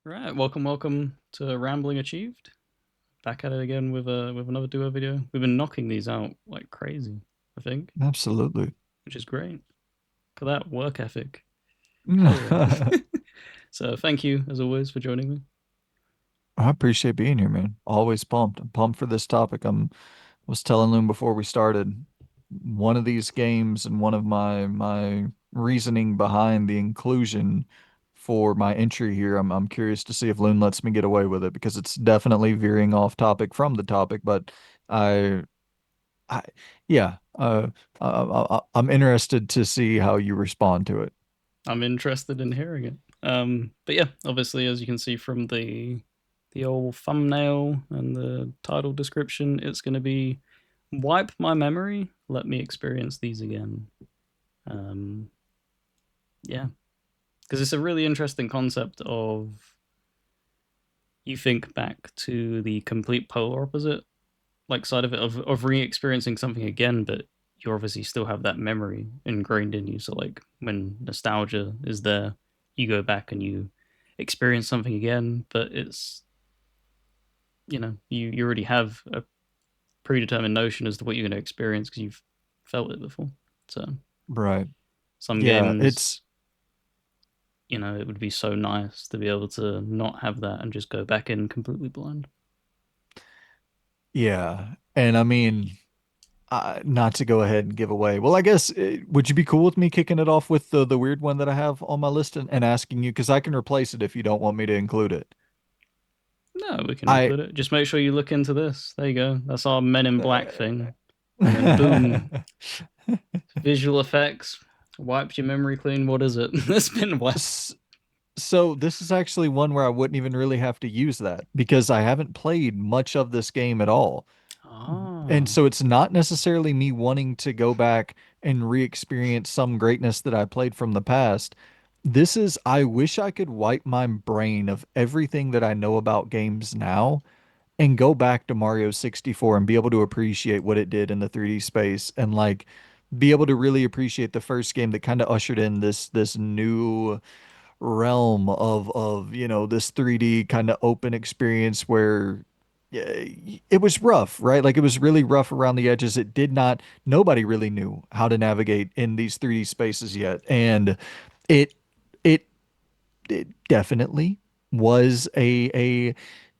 Right, welcome to Rambling Achieved. Back at it again with another duo video. We've been knocking these out like crazy, I think, Absolutely. which is great. Look at that work ethic. Hell yeah. So thank you as always for joining me. I appreciate being here, man. Always pumped. I'm pumped for this topic. Was telling Loon before we started, one of these games and one of my reasoning behind the inclusion for my entry here. I'm curious to see if Loon lets me get away with it because it's definitely veering off topic from the topic, but I I yeah, I'm interested to see how you respond to it. I'm interested in hearing it. But yeah, obviously as you can see from the old thumbnail and the title description, it's gonna be wipe my memory, let me experience these again. Um yeah. Because it's a really interesting concept of you think back to the complete polar opposite like side of it of re-experiencing something again, but you obviously still have that memory ingrained in you. So like when nostalgia is there, you go back and you experience something again, but it's you already have a predetermined notion as to what you're going to experience because you've felt it before. So Right. some Yeah, games, it's it would be so nice to be able to not have that and just go back in completely blind. yeah. And I mean, not to go ahead and give away. Well, I guess would you be cool with me kicking it off with the weird one that I have on my list and asking you because I can replace it if you don't want me to include it. No, we can I include it. Just make sure you look into this. There you go. That's our Men in Black thing. And then boom, visual effects. Wiped your memory clean. What is it? It's been wiped. S- so this is actually one where I wouldn't even really have to use that because I haven't played much of this game at all. And Ah, so it's not necessarily me wanting to go back and re-experience some greatness that I played from the past. This is, I wish I could wipe my brain of everything that I know about games now and go back to Mario 64 and be able to appreciate what it did in the 3D space and like be able to really appreciate the first game that kind of ushered in this new realm of this 3D kind of open experience where yeah, it was rough, right? Like it was really rough around the edges. It did not, nobody really knew how to navigate in these 3D spaces yet. And it it it definitely was a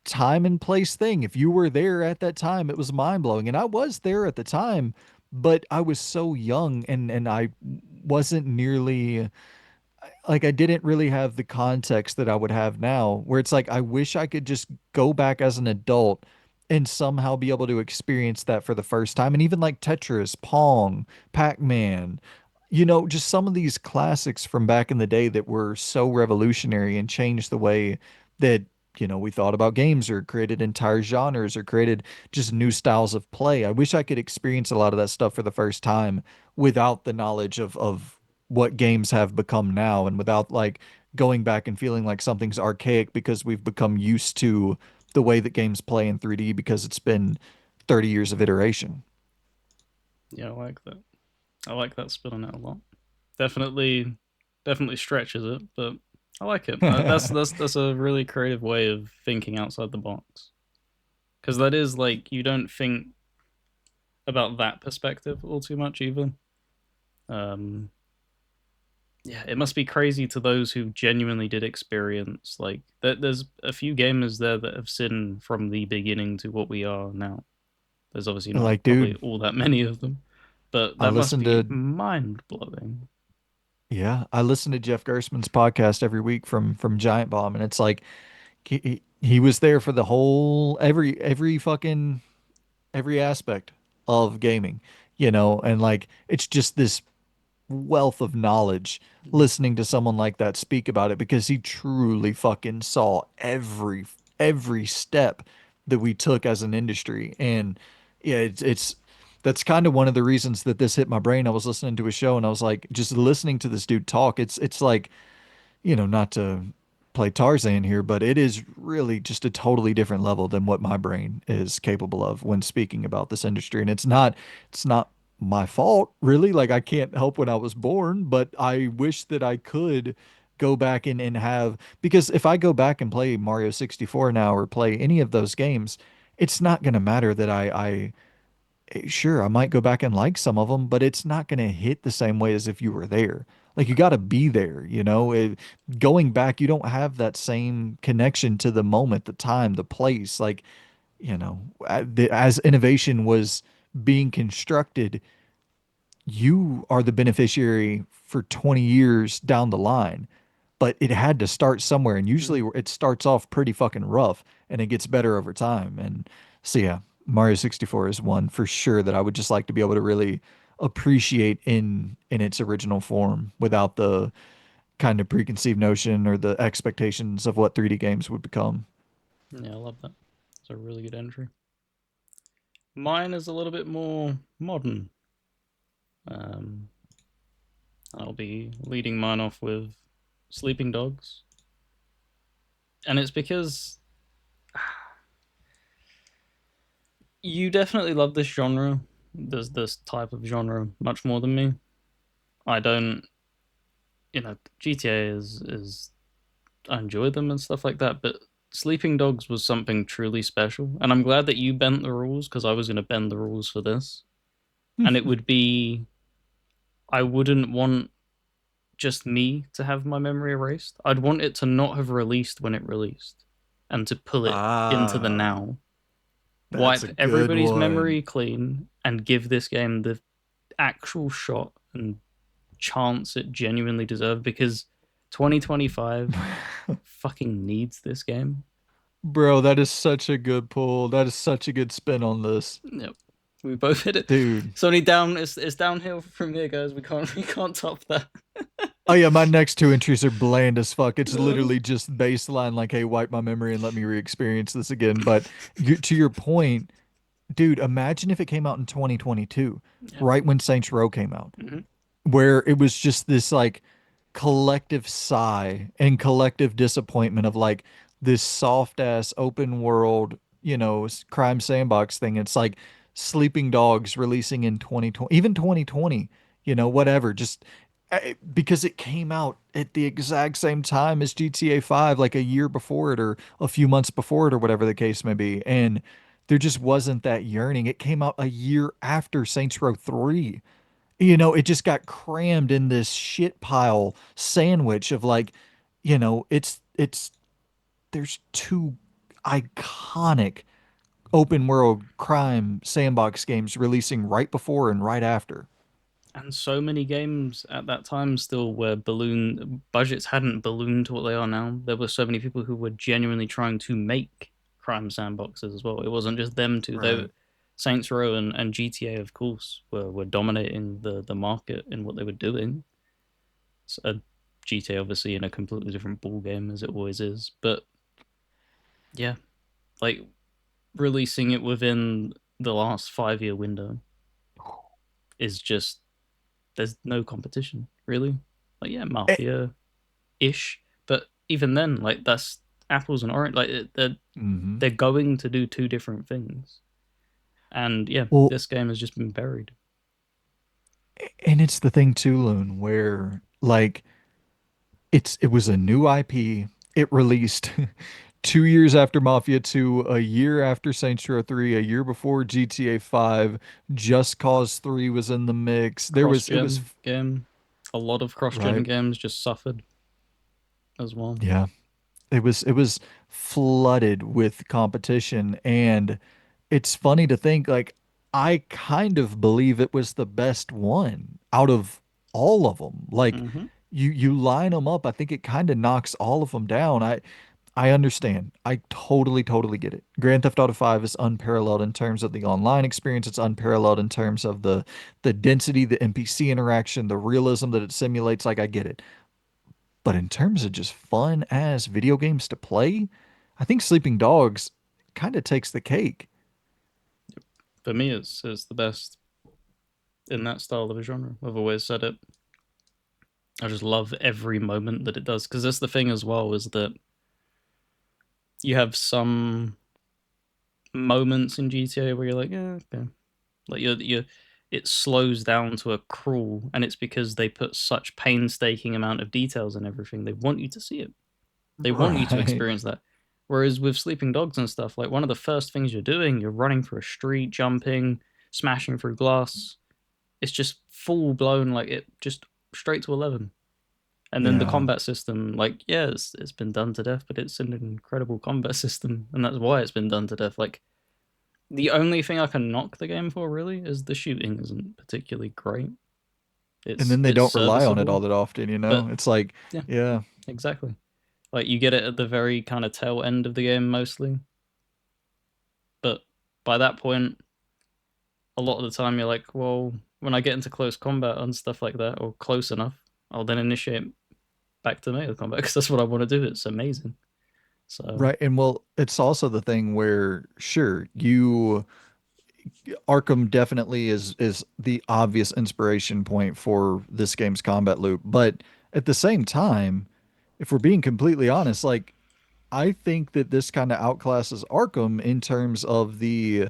time and place thing. If you were there at that time, it was mind blowing. And I was there at the time, but I was so young and I wasn't nearly like I didn't really have the context that I would have now, where it's like I wish I could just go back as an adult and somehow be able to experience that for the first time. And even like Tetris, Pong, Pac-Man, just some of these classics from back in the day that were so revolutionary and changed the way that, we thought about games or created entire genres or created just new styles of play. I wish I could experience a lot of that stuff for the first time without the knowledge of what games have become now and without like going back and feeling like something's archaic because we've become used to the way that games play in 3D because it's been 30 years of iteration. yeah, I like that. I like that spin on it a lot. Definitely, definitely stretches it, but I like it. That's a really creative way of thinking outside the box. Because that is like you don't think about that perspective all too much either. Um, yeah, it must be crazy to those who genuinely did experience like there's a few gamers there that have seen from the beginning to what we are now. There's obviously not Like, probably dude, all that many of them, but I that must listen be to mind blowing. yeah, I listen to Jeff Gerstmann's podcast every week from Giant Bomb and it's like he was there for the whole every fucking every aspect of gaming, and like it's just this wealth of knowledge listening to someone like that speak about it because he truly fucking saw every step that we took as an industry. And yeah, it's that's kind of one of the reasons that this hit my brain. I was listening to a show and I was like just listening to this dude talk. It's like, not to play Tarzan here, but it is really just a totally different level than what my brain is capable of when speaking about this industry. And it's not my fault, really. Like I can't help when I was born, but I wish that I could go back and have, because if I go back and play Mario 64 now or play any of those games, it's not going to matter that sure, I might go back and like some of them, but it's not going to hit the same way as if you were there. Like you got to be there, you know? Going back, you don't have that same connection to the moment, the time, the place. Like, as innovation was being constructed, you are the beneficiary for 20 years down the line, but it had to start somewhere. And usually Mhm. it starts off pretty fucking rough and it gets better over time. And so, yeah, Mario 64 is one for sure that I would just like to be able to really appreciate in its original form without the kind of preconceived notion or the expectations of what 3D games would become. Yeah, I love that. It's a really good entry. Mine is a little bit more modern. Um, I'll be leading mine off with Sleeping Dogs, and it's because you definitely love this genre. There's this type of genre much more than me. I don't, GTA is I enjoy them and stuff like that, but Sleeping Dogs was something truly special, and I'm glad that you bent the rules because I was going to bend the rules for this, and it would be I wouldn't want just me to have my memory erased. I'd want it to not have released when it released, and to pull it into the Ah, now, that's wipe a good everybody's one. memory clean, and give this game the actual shot and chance it genuinely deserved because 2025 fucking needs this game. Bro, that is such a good pull. That is such a good spin on this. Yep. We both hit it. Dude. It's only down. It's downhill from here, guys. We can't top that. Oh yeah, my next two entries are bland as fuck. It's Uh, literally just baseline, like, hey, wipe my memory and let me re-experience this again. But to your point, dude, imagine if it came out in 2022, yeah. right when Saints Row came out, Hmm. where it was just this like collective sigh and collective disappointment of like this soft ass open world, crime sandbox thing. It's like Sleeping Dogs releasing in 2020, even 2020, whatever, just because it came out at the exact same time as GTA 5, like a year before it or a few months before it or whatever the case may be. And there just wasn't that yearning. It came out a year after Saints Row 3. It just got crammed in this shit pile sandwich of like, it's there's two iconic open world crime sandbox games releasing right before and right after. And so many games at that time still where balloon budgets hadn't ballooned to what they are now. There were so many people who were genuinely trying to make crime sandboxes as well. It wasn't just them two. Right. Saints Row and GTA, of course, were dominating the market in what they were doing. So, GTA obviously in a completely different ball game as it always is, but yeah, like releasing it within the last 5 year window is just there's no competition really. Like yeah, Eh, Mafia ish, but even then, like that's apples and orange. Like mhm. they're going to do two different things, and yeah, Well, this game has just been buried. and it's the thing too, Loon, where like it was a new IP. It released 2 years after Mafia 2, a year after Saints Row 3, a year before GTA 5. Just Cause 3 was in the mix. Cross It was gen game, a lot of cross gen right. games just suffered as well. Yeah. It was flooded with competition, and it's funny to think like I kind of believe it was the best one out of all of them. Like Hmm. you line them up, I think it kind of knocks all of them down. I understand. I totally get it. Grand Theft Auto 5 is unparalleled in terms of the online experience. It's unparalleled in terms of the density, the NPC interaction, the realism that it simulates. Like I get it. But in terms of just fun as video games to play, I think Sleeping Dogs kind of takes the cake. For me, it's the best in that style of a genre. I've always said it. I just love every moment that it does because that's the thing as well is that you have some moments in GTA where you're like, yeah, okay, like you're it slows down to a crawl, and it's because they put such painstaking amount of details in everything. They want you to see it. They want you to Right. experience that. Whereas with sleeping dogs and stuff, like one of the first things you're doing, you're running through a street, jumping, smashing through glass. It's just full blown, like it just straight to 11. And then the Yeah. combat system, like, yeah, it's been done to death, but it's an incredible combat system, and that's why it's been done to death. Like, the only thing I can knock the game for really is the shooting isn't particularly great. And It's then they it's don't rely on it all serviceable, that often, you know? but It's like, yeah, yeah. exactly. Like you get it at the very kind of tail end of the game mostly, but by that point, a lot of the time you're like, well, when I get into close combat and stuff like that, or close enough, I'll then initiate back to melee combat because that's what I want to do. It's amazing. So Right. And well, it's also the thing where, sure, you Arkham definitely is the obvious inspiration point for this game's combat loop, but at the same time, if we're being completely honest, like I think that this kind of outclasses Arkham in terms of the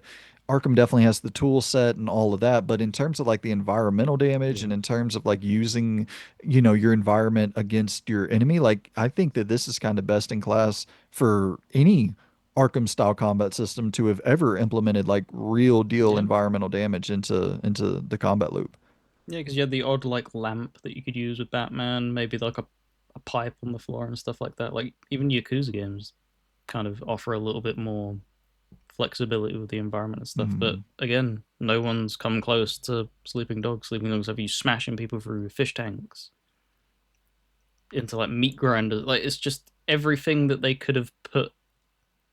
Arkham definitely has the tool set and all of that, but in terms of like the environmental damage yeah, and in terms of like using, your environment against your enemy, like I think that this is kind of best in class for any Arkham style combat system to have ever implemented like real deal yeah, environmental damage into the combat loop. yeah. Because you had the odd like lamp that you could use with Batman, maybe like a pipe on the floor and stuff like that. Like even Yakuza games kind of offer a little bit more flexibility with the environment and stuff. But Mm. again, no one's come close to Sleeping Dogs. Sleeping Dogs have you smashing people through fish tanks into like meat grinders. Like it's just everything that they could have put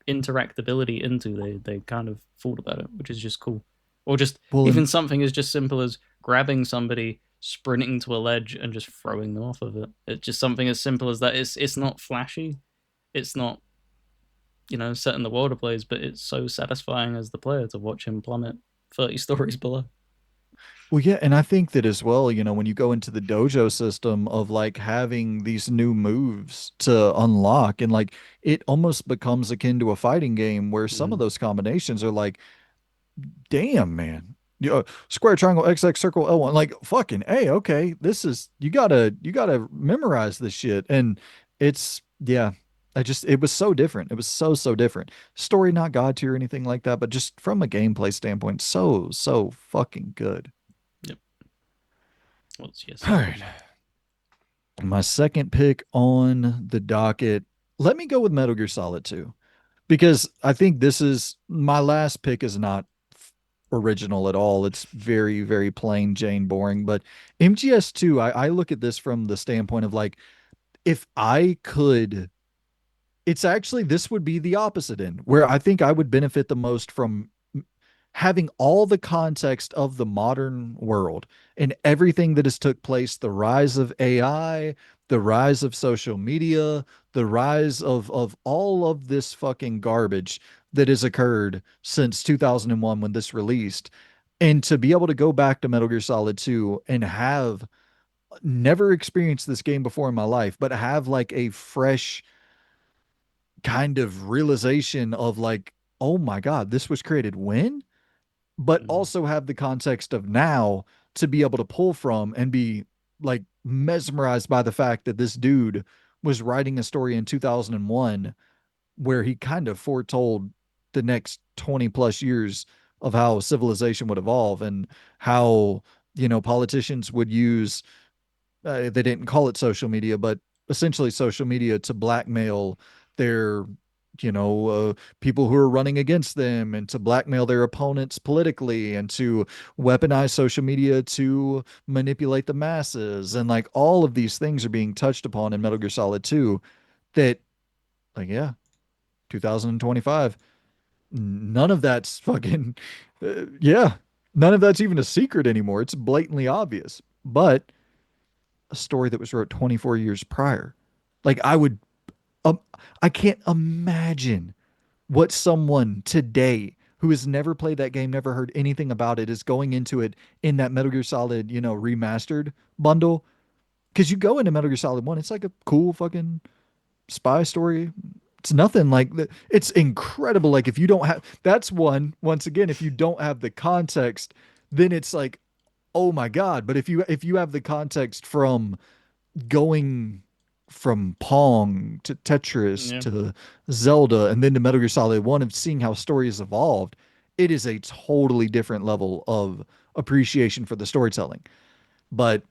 interactability into. They kind of thought about it, which is just cool. Or just Well, even and something as just simple as grabbing somebody, sprinting to a ledge, and just throwing them off of it. It's just something as simple as that. It's not flashy. It's not setting the world ablaze, but it's so satisfying as the player to watch him plummet 30 stories below. Well, yeah, and I think that as well, when you go into the dojo system of like having these new moves to unlock, and like it almost becomes akin to a fighting game where some of Mm, those combinations are like, damn, man. Square, triangle, XX, circle, L1. Like, fucking, hey, okay, this is you gotta memorize this shit. And it's yeah, it was so different. It was so different. Story not god tier or anything like that, but just from a gameplay standpoint, so fucking good. yep. What's your All second right. pick? My second pick on the docket. Let me go with Metal Gear Solid 2 because I think this is my last pick is not original at all. It's very, very plain Jane boring. But MGS2, I look at this from the standpoint of like, if I could, it's actually, this would be the opposite end where I think I would benefit the most from having all the context of the modern world and everything that has took place, the rise of AI, the rise of social media, the rise of all of this fucking garbage that has occurred since 2001 when this released, and to be able to go back to Metal Gear Solid 2 and have never experienced this game before in my life, but have like a fresh kind of realization of like, oh my God, this was created when? But Mm, also have the context of now to be able to pull from and be like mesmerized by the fact that this dude was writing a story in 2001 where he kind of foretold the next 20 plus years of how civilization would evolve and how politicians would use they didn't call it social media, but essentially social media to blackmail their, people who are running against them and to blackmail their opponents politically and to weaponize social media to manipulate the masses. And like all of these things are being touched upon in Metal Gear Solid 2 that, like, yeah, 2025, none of that's fucking, yeah, none of that's even a secret anymore. It's blatantly obvious. But a story that was wrote 24 years prior. Like um, I can't imagine what someone today who has never played that game, never heard anything about it, is going into it in that Metal Gear Solid, remastered bundle. Because you go into Metal Gear Solid 1, it's like a cool fucking spy story. It's nothing like that. It's incredible. Like if you don't have, that's one, once again, if you don't have the context, then it's like, oh my God. But if you have the context from going from Pong to Tetris Yeah, to Zelda and then to Metal Gear Solid 1 and seeing how story has evolved, it is a totally different level of appreciation for the storytelling. But,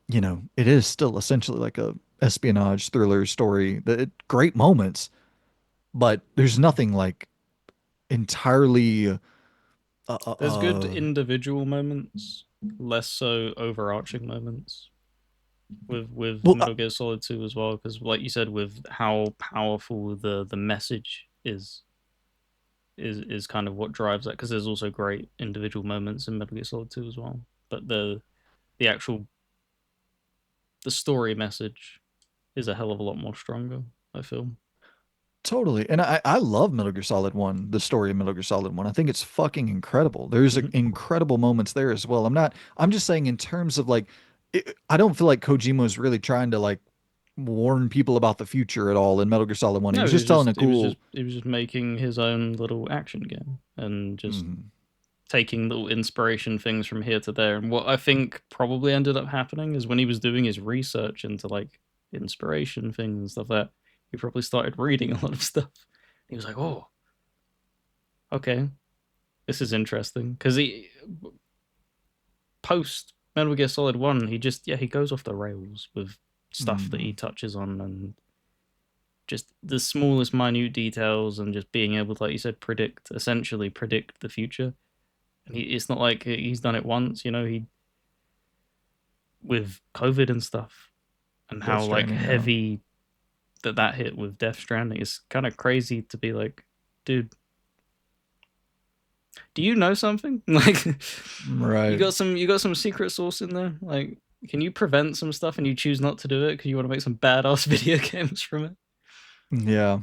it is still essentially like a espionage thriller story. Great moments, but there's nothing like entirely there's good individual moments, less so overarching moments with well, Metal Gear Solid 2 as well, because like you said, with how powerful the message is kind of what drives that. Because there's also great individual moments in Metal Gear Solid 2 as well, but the actual the story message is a hell of a lot more stronger, I feel. totally. And I love Metal Gear Solid 1, the story of Metal Gear Solid 1. I think it's fucking incredible. There's Hmm. incredible moments there as well. I'm just saying in terms of like, I don't feel like Kojima was really trying to like warn people about the future at all in Metal Gear Solid 1. He No, was just telling a cool, he was just making his own little action game and just Mhm. taking little inspiration things from here to there. And what I think probably ended up happening is when he was doing his research into like inspiration things and stuff like that, he probably started reading a lot of stuff. He was like, "Oh, okay, this is interesting." Because he post Metal Gear Solid One, he just he goes off the rails with stuff that he Mhm. touches on and just the smallest minute details and just being able to, like you said, essentially predict the future. And it's not like he's done it once, he with COVID and stuff, and Death how like Stranding, yeah. heavy that hit with Death Stranding. It's kind of crazy to be like, dude, do you know something? Like, Right. you got some secret sauce in there. Like, can you prevent some stuff and you choose not to do it because you want to make some badass video games from Yeah.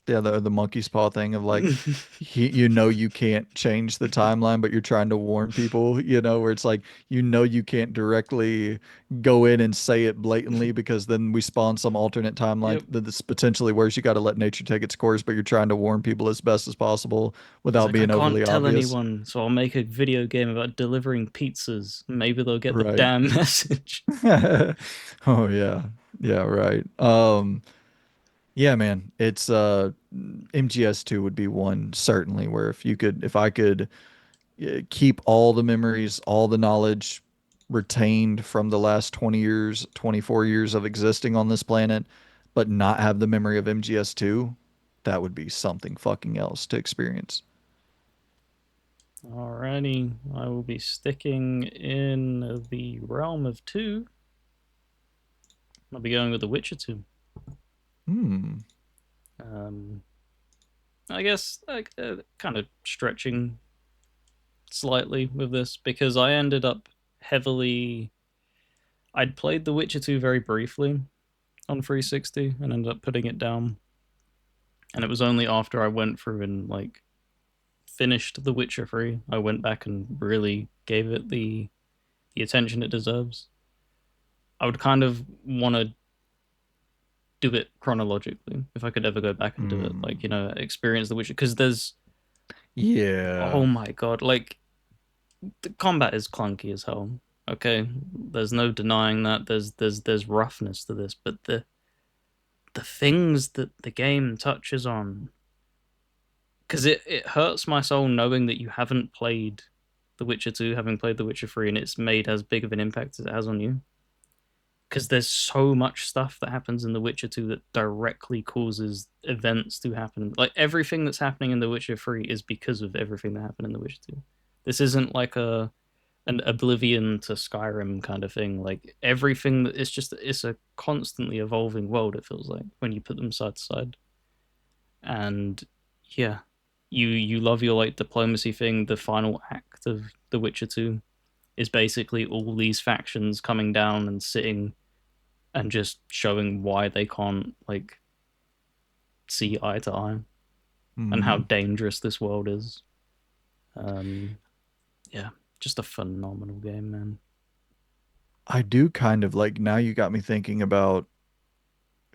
Yeah, the monkey's paw thing of like it? you can't change the timeline, but you're trying to warn people, where it's like you can't directly go in and say it blatantly because then we spawn some alternate timeline Yep. that's potentially worse. You got to let nature take its course, but you're trying to warn people as best as possible He's without like, I being overly can't tell obvious. anyone, so I'll make a video game about delivering pizzas. Maybe they'll get the Right. damn message. Oh yeah. Yeah, right. Yeah, man. It's MGS2 would be one certainly where if I could keep all the memories, all the knowledge retained from the last 20 years, 24 years of existing on this planet, but not have the memory of MGS2, that would be something fucking else to experience. Alrighty, I will be sticking in the realm of two. I'll be going with The Witcher 2. Hmm. Um, I guess like kind of stretching slightly with this because I ended up heavily. I'd played The Witcher 2 very briefly on 360 and ended up putting it down. And it was only after I went through and like finished The Witcher 3, I went back and really gave it the attention it deserves. I would kind of want to do it chronologically if I could ever go back and do it. Like, Hmm. experience The Witcher because there's Yeah. oh my god, like the combat is clunky as hell. Okay, there's no denying that. There's roughness to this, but the things that the game touches on, because it hurts my soul knowing that you haven't played The Witcher 2, having played The Witcher 3, and it's made as big of an impact as it has on you. Because there's so much stuff that happens in The Witcher 2 that directly causes events to happen. Like everything that's happening in The Witcher 3 is because of everything that happened in The Witcher 2. This isn't like an Oblivion to Skyrim kind of thing. Like everything that it's a constantly evolving world. It feels like when you put them side to side, and yeah, you love your like diplomacy thing. The final act of The Witcher 2 is basically all these factions coming down and sitting and just showing why they can't like see eye to eye and how Hmm. dangerous this world is. Um, yeah, just a phenomenal game, man. I do kind of like now you got me thinking about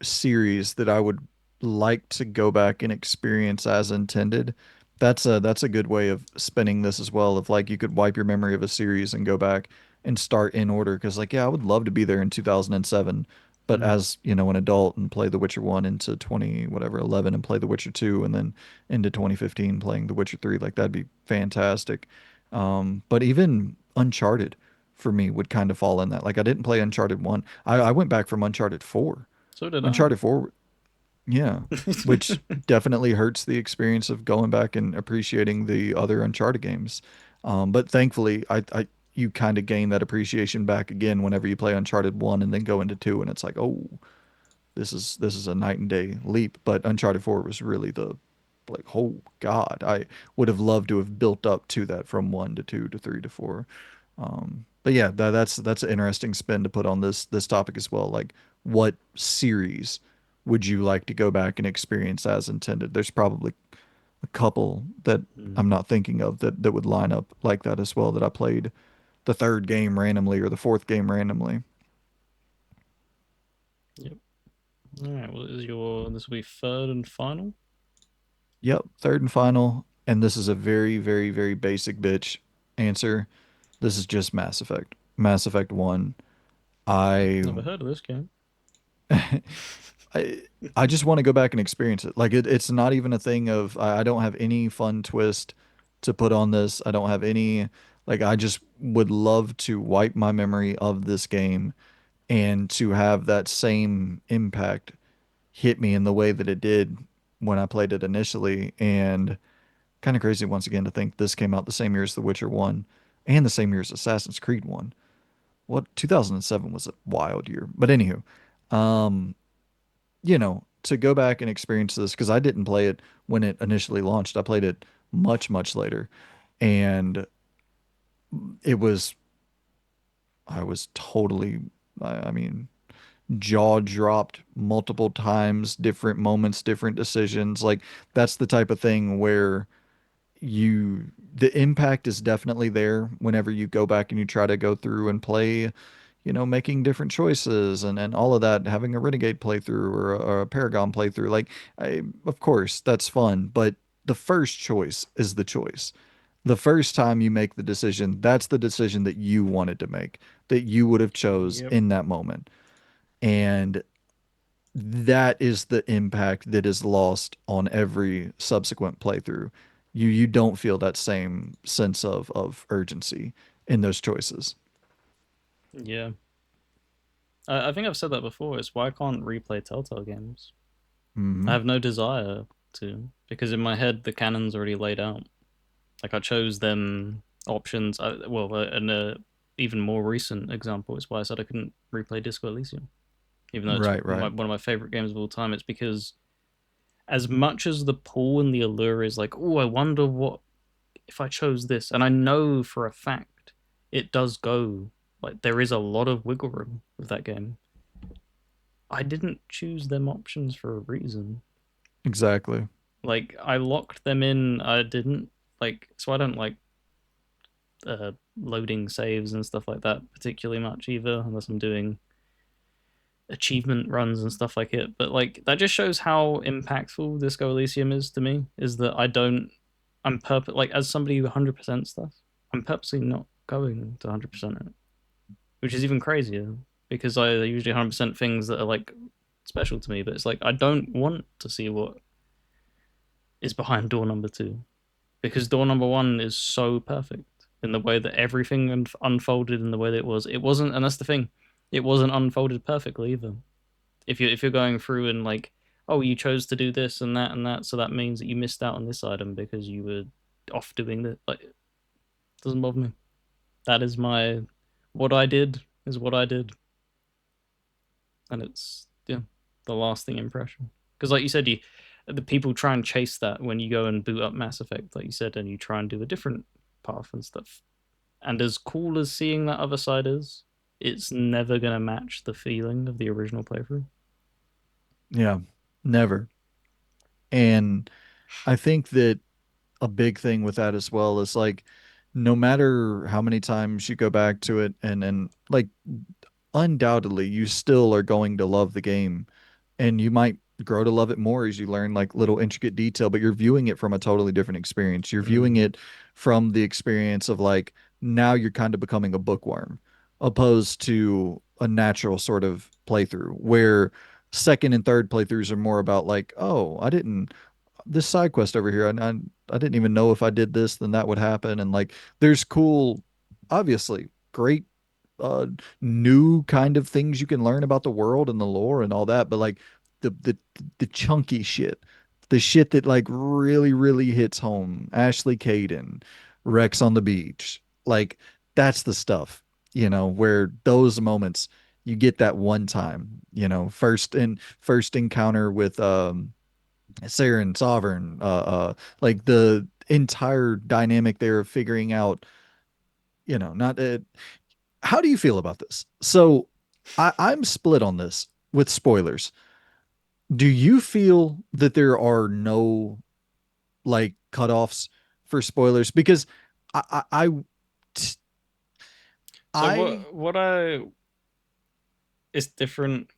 series that I would like to go back and experience as intended. That's a good way of spinning this as well. Of like you could wipe your memory of a series and go back and start in order. Because like yeah, I would love to be there in 2007, but Mm. as you know, an adult and play The Witcher 1 into 20 whatever 11 and play The Witcher 2 and then into 2015 playing The Witcher 3, like that'd be fantastic. But even Uncharted for me would kind of fall in that. Like I didn't play Uncharted 1. I went back from Uncharted 4. So did I. Uncharted 4 yeah, which definitely hurts the experience of going back and appreciating the other Uncharted games. But thankfully, you kind of gain that appreciation back again whenever you play Uncharted 1 and then go into 2 and it's like, "Oh, this is a night and day leap." But Uncharted 4 was really the like, "Oh God, I would have loved to have built up to that from 1 to 2 to 3 to 4." But yeah, that's an interesting spin to put on this topic as well. Like, what series would you like to go back and experience as intended? There's probably a couple that Mm. I'm not thinking of that would line up like that as well. That I played the third game randomly or the fourth game randomly. Yep. All right. Well, is your this will be third and final? Yep, third and final. And this is a very, very, very basic bitch answer. This is just Mass Effect. Mass Effect 1. I Never heard of this game. I I just want to go back and experience it. Like it's not even a thing of I don't have any fun twist to put on this. I don't have any like I just would love to wipe my memory of this game and to have that same impact hit me in the way that it did when I played it initially. And kind of crazy once again to think this came out the same year as The Witcher 1 and the same year as Assassin's Creed 1. What 2007 was a wild year. But anywho, um to go back and experience this because I didn't play it when it initially launched. I played it much, much later. And it was, I was totally, I mean, jaw dropped multiple times, different moments, different decisions. Like, that's the type of thing where the impact is definitely there whenever you go back and you try to go through and play, making different choices and all of that, having a Renegade playthrough or a Paragon playthrough. Like, of course, that's fun, but the first choice is the choice. The first time you make the decision, that's the decision that you wanted to make, that you would have chose Yep. in that moment. And that is the impact that is lost on every subsequent playthrough. You don't feel that same sense of urgency in those choices. Yeah. I think I've said that before. It's why I can't replay Telltale games. I Hmm. have no desire to because in my head the canon's already laid out. Like I chose them options. And even more recent example is why I said I couldn't replay Disco Elysium, even though it's Right, right. one of my favorite games of all time. It's because as much as the pull and the allure is like, oh, I wonder what if I chose this, and I know for a fact it does go like there is a lot of wiggle room with that game. I didn't choose them options for a reason. Exactly. Like I locked them in. I didn't like, so I don't like loading saves and stuff like that particularly much either, unless I'm doing achievement runs and stuff like it. But like that just shows how impactful Disco Elysium is to me. Is that I don't, like as somebody who 100% stuff, I'm purposely not going to 100% it, which is even crazier because I usually 100% things that are like special to me. But it's like I don't want to see what is behind door number two because door number one is so perfect in the way that everything unfolded in the way that it was. It wasn't, and that's the thing. It wasn't unfolded perfectly either. If you're going through and like, oh, you chose to do this and that, so that means that you missed out on this item because you were off doing that. Like, it doesn't bother me. That is my what I did is what I did, and it's yeah, the lasting impression. Because like you said, the people try and chase that when you go and boot up Mass Effect, like you said, and you try and do a different path and stuff. And as cool as seeing that other side is, it's never gonna match the feeling of the original playthrough. Yeah. Never. And I think that a big thing with that as well is like no matter how many times you go back to it and like undoubtedly you still are going to love the game and you might grow to love it more as you learn like little intricate detail, but you're viewing it from a totally different experience. You're viewing Mm, it from the experience of like now you're kind of becoming a bookworm opposed to a natural sort of playthrough where second and third playthroughs are more about like, oh, I didn't this side quest over here. I didn't even know if I did this, then that would happen. And like, there's cool, obviously, great, uh, new kind of things you can learn about the world and the lore and all that. But like, the the chunky shit, the shit that like really really hits home. Ashley Caden, Rex on the beach, like that's the stuff. Where those moments you get that one time. First encounter with Saren, Sovereign, like the entire dynamic there of figuring out, not how do you feel about this? So I'm split on this with spoilers. Do you feel that there are no like cutoffs for spoilers? Because I so I what I it's different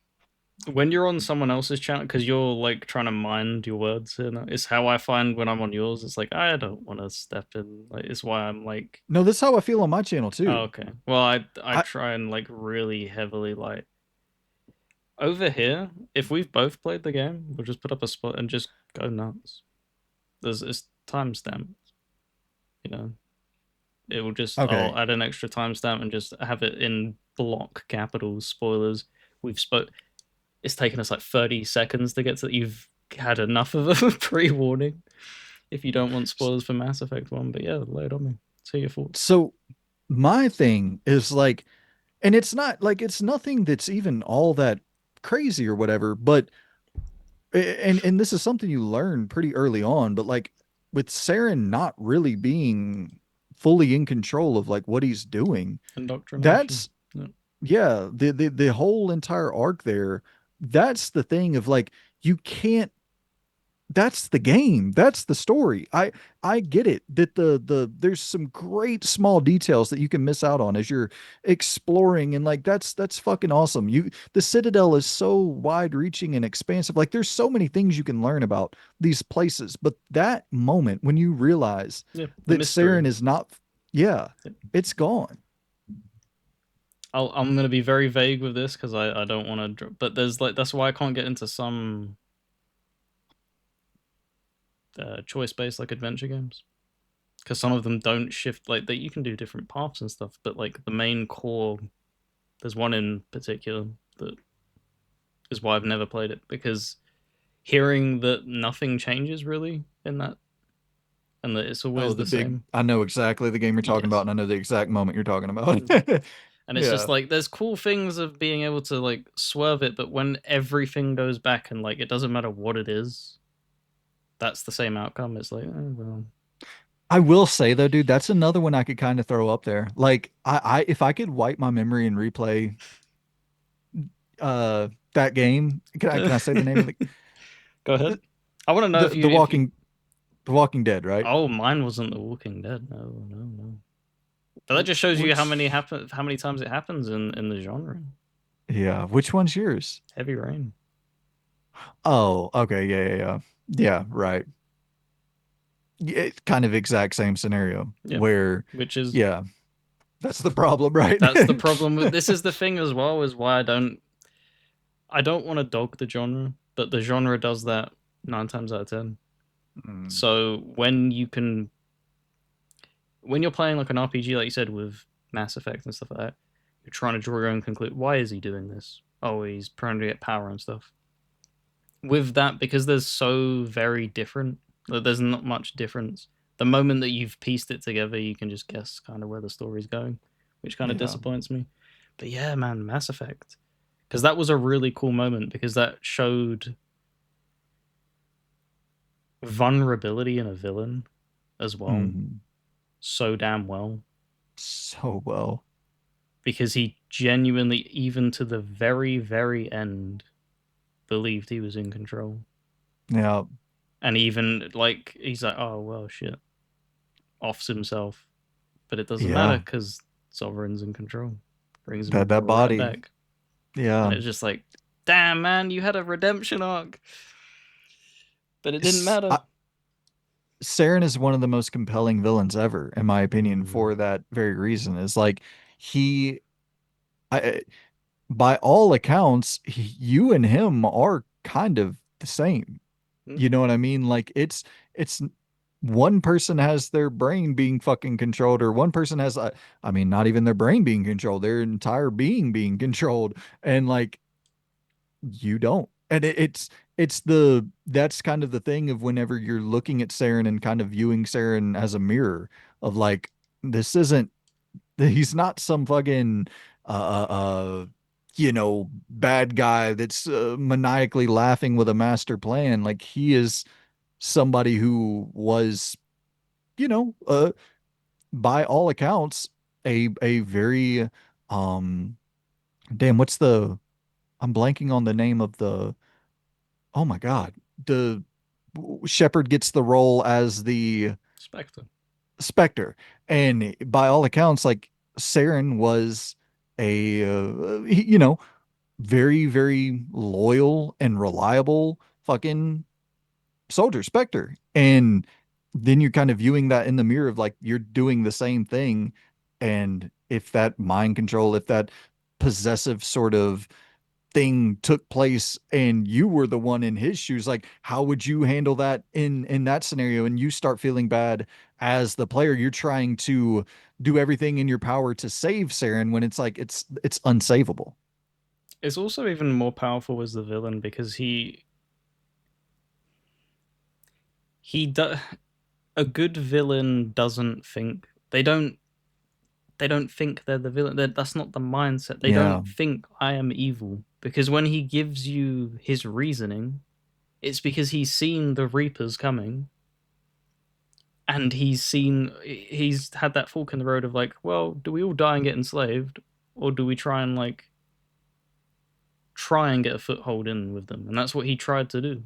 when you're on someone else's channel because you're like trying to mind your words. It's how I find when I'm on yours. It's like I don't want to step in. Like it's why I'm like, no, this is how I feel on my channel oh, too. okay. Well, I I try and like really heavily like over here. If we've both played the game, we'll just put up a spot and just go nuts. There's it's timestamp. You know, it will just I'll okay. add an extra timestamp and just have it in block capitals spoilers. We've spoke. It's taken us like 30 seconds to get to that. You've had enough of a pre-warning if you don't want spoilers for Mass Effect 1. But yeah, lay it on me. Say your thoughts. So my thing is like, and it's not like it's nothing that's even all that crazy or whatever, but and this is something you learn pretty early on, but like with Saren not really being fully in control of like what he's doing, Indoctrination. that's Yeah. yeah, the whole entire arc there, that's the thing of like you can't that's the game. That's the story. I get it that there's some great small details that you can miss out on as you're exploring and like that's fucking awesome. The Citadel is so wide reaching and expansive. Like there's so many things you can learn about these places, but that moment when you realize Yeah, the that mystery. Saren is not yeah, Yeah. it's gone. I'm gonna be very vague with this because I don't want to. But there's like that's why I can't get into some choice based like adventure games because some of them don't shift like that. You can do different paths and stuff, but like the main core. There's one in particular that is why I've never played it because hearing that nothing changes really in that and that it's Oh, always the the big same. I know exactly the game you're talking about Yes. and I know the exact moment you're talking about. And it's just Yeah. like there's cool things of being able to like swerve it, but when everything goes back and like it doesn't matter what it is, that's the same outcome. It's like, oh, well, I will say though, dude, that's another one I could kind of throw up there. Like if I could wipe my memory and replay that game, can I say the name of go ahead. the I want to know the if the you. Walking Dead, right? Oh, mine wasn't The Walking Dead. No, no, no. But that just shows you Which how many times it happens in the genre. yeah, which one's yours? Heavy Rain. Oh, okay, yeah, yeah, yeah. Yeah, right. Yeah, kind of exact same scenario Yeah, where which is yeah, that's the problem, right? that's the problem with this is the thing as well is why I don't want to dog the genre, but the genre does that 9 times out of 10. Mm, So when you're playing like an RPG, like you said, with Mass Effect and stuff like that, you're trying to draw your own conclusion. Why is he doing this? Oh, he's trying to get power and stuff. With that, because there's so very different, there's not much difference. The moment that you've pieced it together, you can just guess kind of where the story's going, which kind of yeah. disappoints me. But yeah, man, Mass Effect. Because that was a really cool moment because that showed vulnerability in a villain as well Mhm. so damn well So well. because he genuinely, even to the very, very end, believed he was in control. Yeah, And even like, he's like, oh, well, shit, offs himself. But it doesn't matter yeah. because Sovereign's in control. Brings him That right body. back. And Yeah. it's just like, Damn, man, you had a redemption arc, but it didn't S- matter. I- Saren is one of the most compelling villains ever, in my opinion, Mm. for that very reason. Is like he, I, by all accounts, you and him are kind of the same. You know Mm. what I mean? Like it's one person has their brain being fucking controlled, or one person has, I mean, not even their brain being controlled, their entire being controlled, and like you don't. And it's the that's kind of the thing of whenever you're looking at Saren and kind of viewing Saren as a mirror of like this isn't he's not some fucking bad guy that's maniacally laughing with a master plan. Like he is somebody who was, you know, by all accounts, a very um damn, what's the I'm blanking on the name of the oh my God. The Shepard gets the role as the Spectre. Spectre. And by all accounts, like Saren was a very, very loyal and reliable fucking soldier, Spectre. And then you're kind of viewing that in the mirror of like you're doing the same thing. And if that mind control, if that possessive sort of thing took place and you were the one in his shoes, like how would you handle that in that scenario? And you start feeling bad as the player. You're trying to do everything in your power to save Saren when it's like it's unsavable. It's also even more powerful as the villain because he do, a good villain doesn't think they don't think they're the villain. That's not the mindset. They Yeah. don't think I am evil because when he gives you his reasoning, it's because he's seen the Reapers coming and he's had that fork in the road of like, well, do we all die and get enslaved, or do we try and get a foothold in with them? And that's what he tried to do,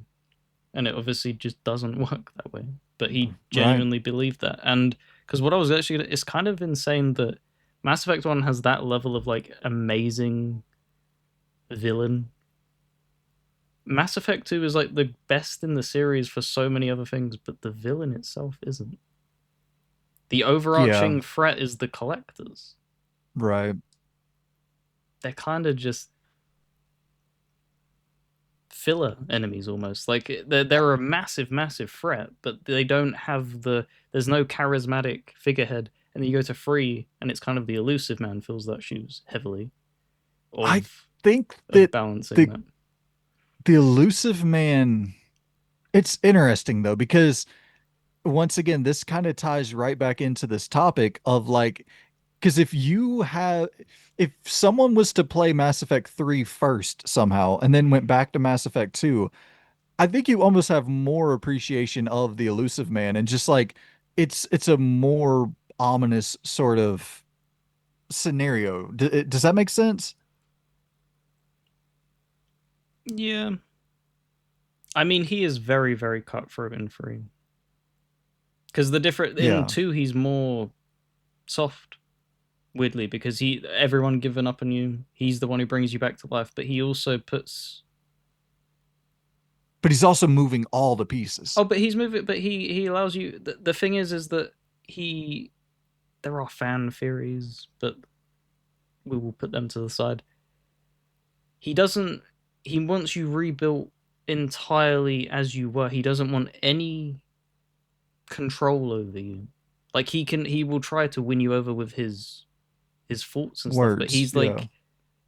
and it obviously just doesn't work that way. But he Right. genuinely believed that, and because what I was actually, it's kind of insane that Mass Effect One has that level of like amazing villain. Mass Effect 2 is like the best in the series for so many other things, but the villain itself isn't. The Yeah. overarching threat is the collectors. Right. They're kind of just filler enemies almost. Like they're a massive, massive threat, but they don't have there's no charismatic figurehead. And then you go to Free, and it's kind of the elusive man fills that shoes heavily I of think of that balancing the that. the elusive man, it's interesting though, because once again, this kind of ties right back into this topic of like, because if someone was to play Mass Effect 3 first somehow and then went back to Mass Effect 2, I think you almost have more appreciation of the elusive man and just like it's a more ominous sort of scenario. Does that make sense? Yeah, I mean he is very, very cutthroat in Free because the different in Yeah. two he's more soft, weirdly, because he everyone given up on you. He's the one who brings you back to life, but he also puts. But he's also moving all the pieces. Oh, but he's moving. But he allows you. The thing is that he there are fan theories, but we will put them to the side. He doesn't. He wants you rebuilt entirely as you were. He doesn't want any control over you. Like he will try to win you over with his faults and stuff, but Words. he's Yeah. like,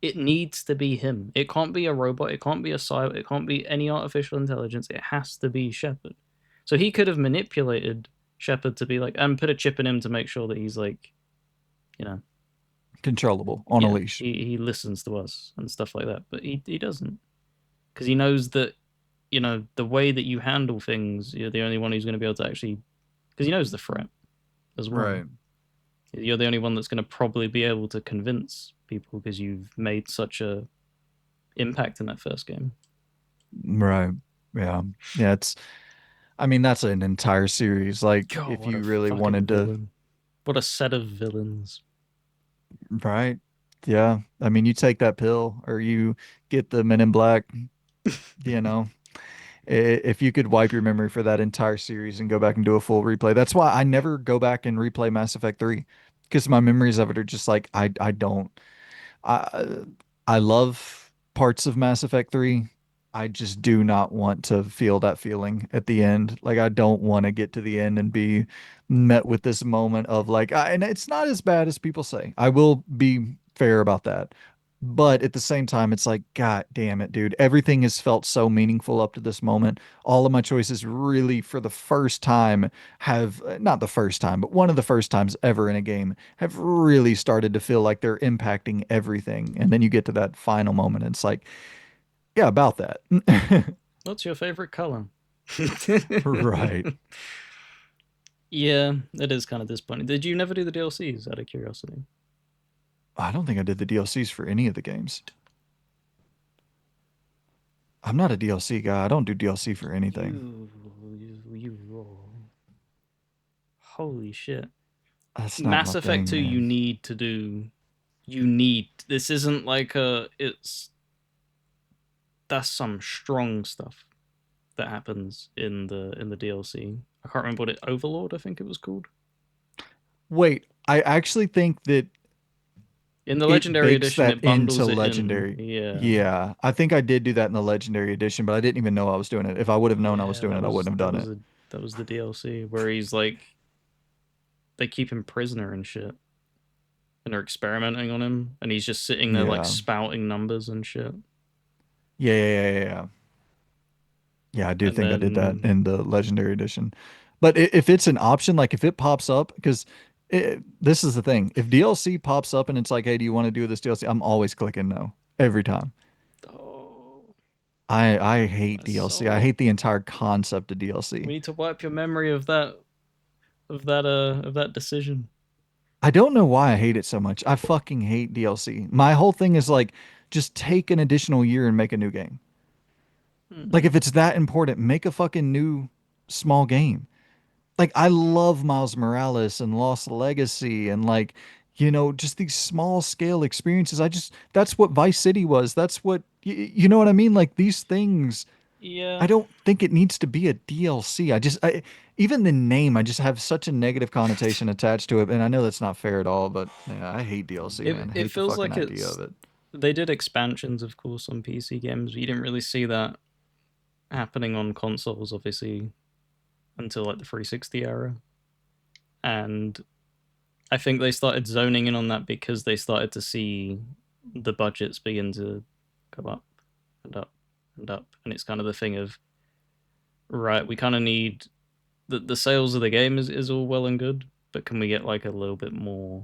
it needs to be him. It can't be a robot. It can't be a cyber. It can't be any artificial intelligence. It has to be Shepard. So he could have manipulated Shepard to be like, and put a chip in him to make sure that he's like, you know, Controllable on a yeah, leash. he listens to us and stuff like that. But he doesn't, because he knows that, the way that you handle things, you're the only one who's going to be able to actually, because he knows the threat as well. Right. You're the only one that's going to probably be able to convince people because you've made such a impact in that first game. Right. Yeah. Yeah. I mean, that's an entire series. Like, God, if what a you really fucking wanted to, villain. What a set of villains. right? Yeah. I mean, you take that pill or you get the Men in Black, you know. If you could wipe your memory for that entire series and go back and do a full replay. That's why I never go back and replay Mass Effect 3 because my memories of it are just like I don't. I I love parts of Mass Effect 3. I just do not want to feel that feeling at the end. Like I don't want to get to the end and be met with this moment of like and it's not as bad as people say. I will be fair about that. But at the same time, it's like, God damn it, dude. Everything has felt so meaningful up to this moment. All of my choices really, for the first time, have not the first time, but one of the first times ever in a game have really started to feel like they're impacting everything. And then you get to that final moment, and it's like, yeah, about that. What's your favorite color? Right. Yeah, it is kind of disappointing. Did you never do the DLCs out of curiosity? I don't think I did the DLCs for any of the games. I'm not a DLC guy. I don't do DLC for anything. You, holy shit. That's not Mass my Effect thing, 2, you man. need to do. You need. This isn't like a. It's. That's some strong stuff that happens in the DLC. I can't remember what it. Overlord, I think it was called. Wait, I actually think that In the it Legendary bakes Edition, that it into bundles it in. Legendary. Yeah. Yeah, I think I did do that in the Legendary Edition, but I didn't even know I was doing it. If I would have known I was Yeah, doing it, I wouldn't have done it. that was the DLC where he's like they keep him prisoner and shit, and they're experimenting on him, and he's just sitting there like Yeah. spouting numbers and shit. Yeah. Yeah, I do And think I did that then in the Legendary Edition. But if it's an option, like if it pops up, because this is the thing. If DLC pops up and it's like, hey, do you want to do this DLC? I'm always clicking no every time. oh, I hate that's DLC. I so. hate the entire concept of We DLC. need to wipe your memory of that decision. I don't know why I hate it so much. I fucking hate DLC. My whole thing is like, just take an additional year and make a new game. Like if Hmm. it's that important, make a fucking new small game. Like I love Miles Morales and Lost Legacy and like just these small scale experiences. I just that's what Vice City was. That's what you know what I mean? Like these things. I Yeah. don't think it needs to be a DLC. Even the name, I just have such a negative connotation attached to it, and I know that's not fair at all. But yeah, I hate DLC, man. I It hate the feels fucking like idea of it's it. they did expansions, of course, on PC games, but you didn't really see that happening on consoles, obviously, until like the 360 era. And I think they started zoning in on that because they started to see the budgets begin to go up and up and up. And it's kind of the thing of, right, we kind of need the sales of the game is all well and good, but can we get like a little bit more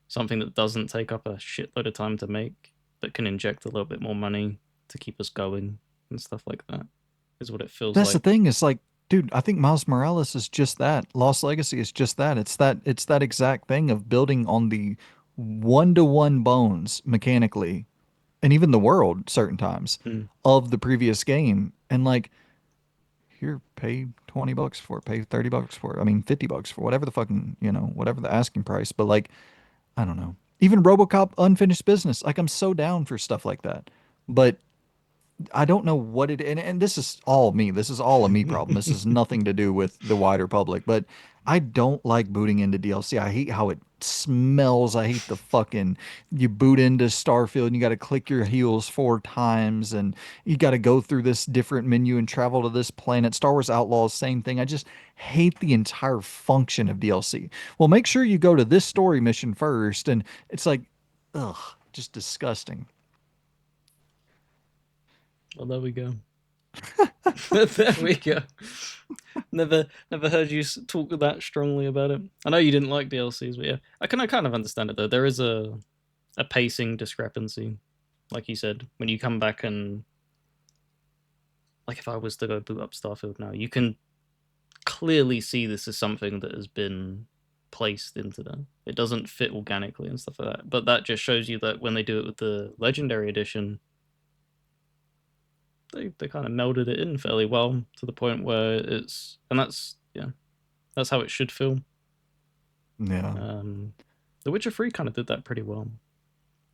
something that doesn't take up a shitload of time to make, but can inject a little bit more money to keep us going and stuff like that, is what it feels That's the like. thing. It's like, dude, I think Miles Morales is just that. Lost Legacy is just that. It's that exact thing of building on the one-to-one bones mechanically and even the world certain times Mm. of the previous game. And like, here, pay $20 for it, pay $30 for it. I mean, $50 for whatever the fucking, whatever the asking price. But like, I don't know. Even RoboCop Unfinished Business. Like, I'm so down for stuff like that. But I don't know what it and this is all me. This is all a me problem. This has nothing to do with the wider public, but I don't like booting into DLC. I hate how it smells. I hate the fucking you boot into Starfield and you got to click your heels 4 times and you got to go through this different menu and travel to this planet. Star Wars Outlaws, same thing. I just hate the entire function of DLC. Well, make sure you go to this story mission first and it's like ugh, just disgusting. Well, there we go. There we go. Never heard you talk that strongly about it. I know you didn't like DLCs, but yeah, I kind of understand it though. There is a pacing discrepancy, like you said, when you come back and like if I was to go boot up Starfield now, you can clearly see this is something that has been placed into them. It doesn't fit organically and stuff like that. But that just shows you that when they do it with the Legendary Edition, they kind of melded it in fairly well to the point where it's and that's yeah, that's how it should feel. Yeah. Um, The Witcher 3 kind of did that pretty well.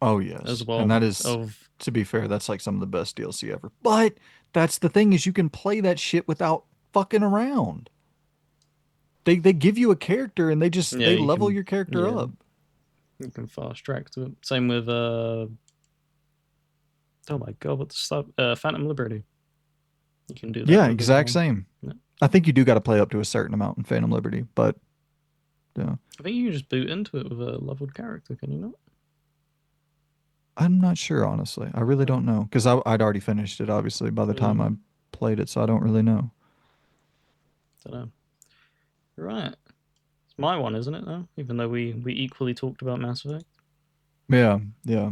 Oh as yes. And well. that is, Of to be fair, that's like some of the best DLC ever. But that's the thing is you can play that shit without fucking around. They give you a character and yeah, they you level can your character yeah up. you can fast track to it. Same with oh my god, what the stuff? Phantom Liberty. You can do that Yeah, with as exact well. same. Yeah. I think you do got to play up to a certain amount in Phantom Liberty, but yeah, I think you can just boot into it with a leveled character, can you not? I'm not sure honestly. I really Oh, don't know because I'd already finished it obviously by the time yeah, I played it, so I don't really know. don't know. Right, it's my one, isn't it? Though, even though we equally talked about Mass Effect. Yeah, yeah.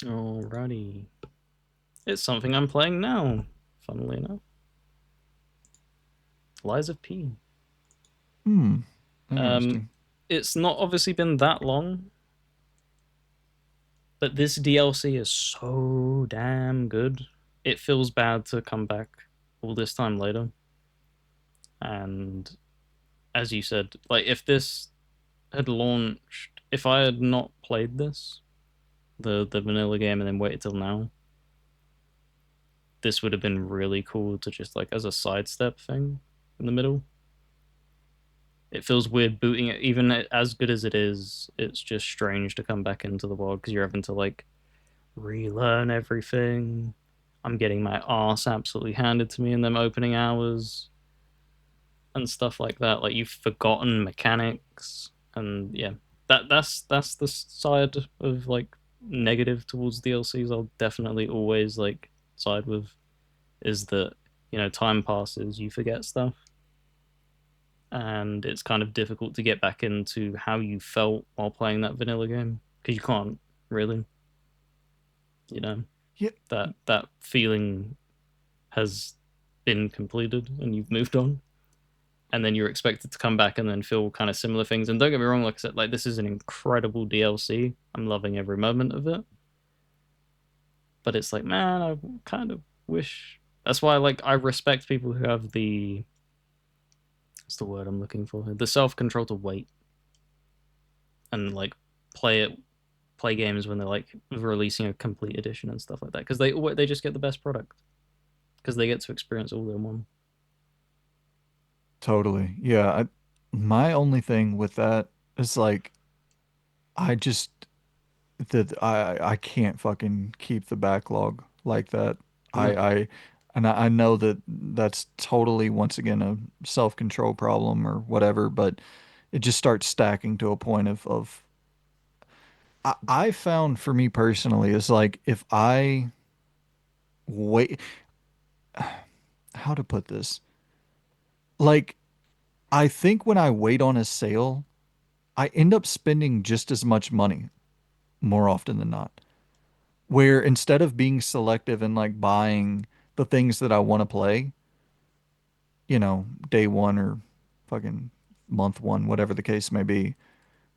Alrighty, it's something I'm playing now. Funnily enough, Lies of P. Hmm. Um, Interesting. it's not obviously been that long, but this DLC is so damn good. It feels bad to come back all this time later. And as you said, like if this had launched, if I had not played this, the vanilla game, and then waited till now, this would have been really cool to just like as a sidestep thing in the middle. It feels weird booting it, even as good as it is. It's just strange to come back into the world because you're having to like relearn everything. I'm getting my ass absolutely handed to me in them opening hours and stuff like that. Like you've forgotten mechanics, and yeah, that's the side of like negative towards DLCs. I'll definitely always like side with is that time passes, you forget stuff, and it's kind of difficult to get back into how you felt while playing that vanilla game because you can't really, you know, Yeah, that feeling has been completed and you've moved on, and then you're expected to come back and then feel kind of similar things. And don't get me wrong, like I said, like this is an incredible DLC. I'm loving every moment of it. But it's like, man, I kind of wish. That's why, like, I respect people who have the what's the word I'm looking for here? The self control to wait and like play it, play games when they're like releasing a complete edition and stuff like that because they just get the best product because they get to experience all in one. totally. Yeah, my only thing with that is like I just that I can't fucking keep the backlog like that. No, I know that that's totally once again a self-control problem or whatever, but it just starts stacking to a point of I found for me personally is like if I wait, how to put this? Like I think when I wait on a sale, I end up spending just as much money more often than not. Where instead of being selective and like buying the things that I want to play, day one or fucking month one, whatever the case may be,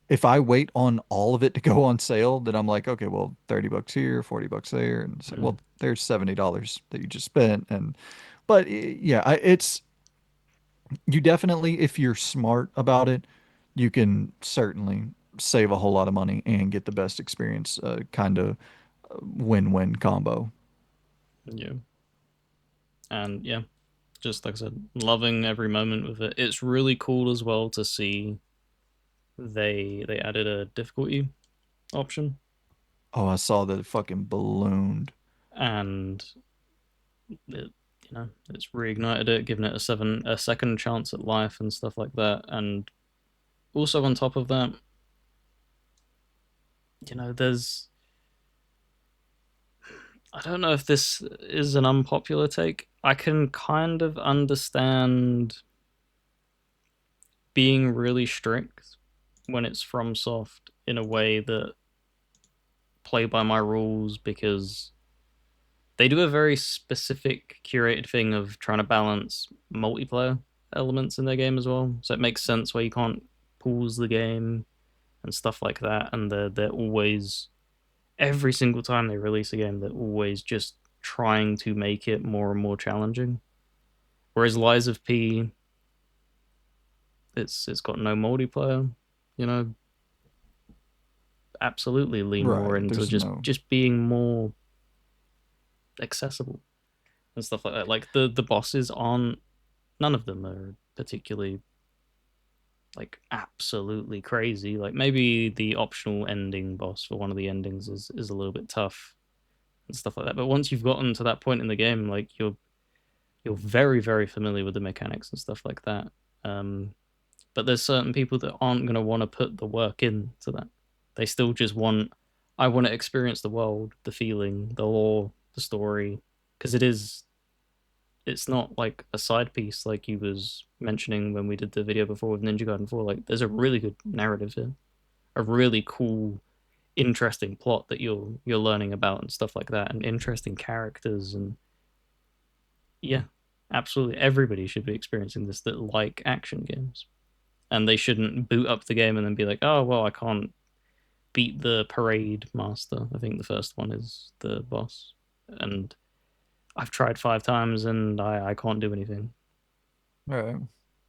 if I wait on all of it to go on sale, then I'm like, okay, well, $30 here, $40 there. And it's like, mm, well, there's $70 that you just spent. But yeah, it's, you definitely, if you're smart about it, you can certainly save a whole lot of money and get the best experience, kind of win-win combo. yeah, and yeah, just like I said, loving every moment with it. It's really cool as well to see they added a difficulty option, Oh, I saw that it fucking ballooned. and it it's reignited it, giving it a second chance at life and stuff like that. And also on top of that, there's I don't know if this is an unpopular take. I can kind of understand being really strict when it's from soft in a way that play by my rules because they do a very specific curated thing of trying to balance multiplayer elements in their game as well. So it makes sense where you can't pause the game and stuff like that. And they're always every single time they release a game, they're always just trying to make it more and more challenging. Whereas Lies of P, it's got no multiplayer, you know, absolutely lean more Right. into There's just no. just being more accessible and stuff like that. Like the bosses aren't, none of them are particularly like absolutely crazy. Like maybe the optional ending boss for one of the endings is a little bit tough and stuff like that. But once you've gotten to that point in the game, like you're very very familiar with the mechanics and stuff like that. Um, but there's certain people that aren't going to want to put the work into that. They still just want, I want to experience the world, the feeling, the lore, the story, because it's not like a side piece like you was mentioning when we did the video before with Ninja Gaiden 4. Like there's a really good narrative here, a really cool, interesting plot that you're learning about and stuff like that, and interesting characters, and yeah, absolutely everybody should be experiencing this that like action games. And they shouldn't boot up the game and then be like, oh well, I can't beat the parade master. I think the first one is the boss, and I've tried 5 times and I can't do anything. Right.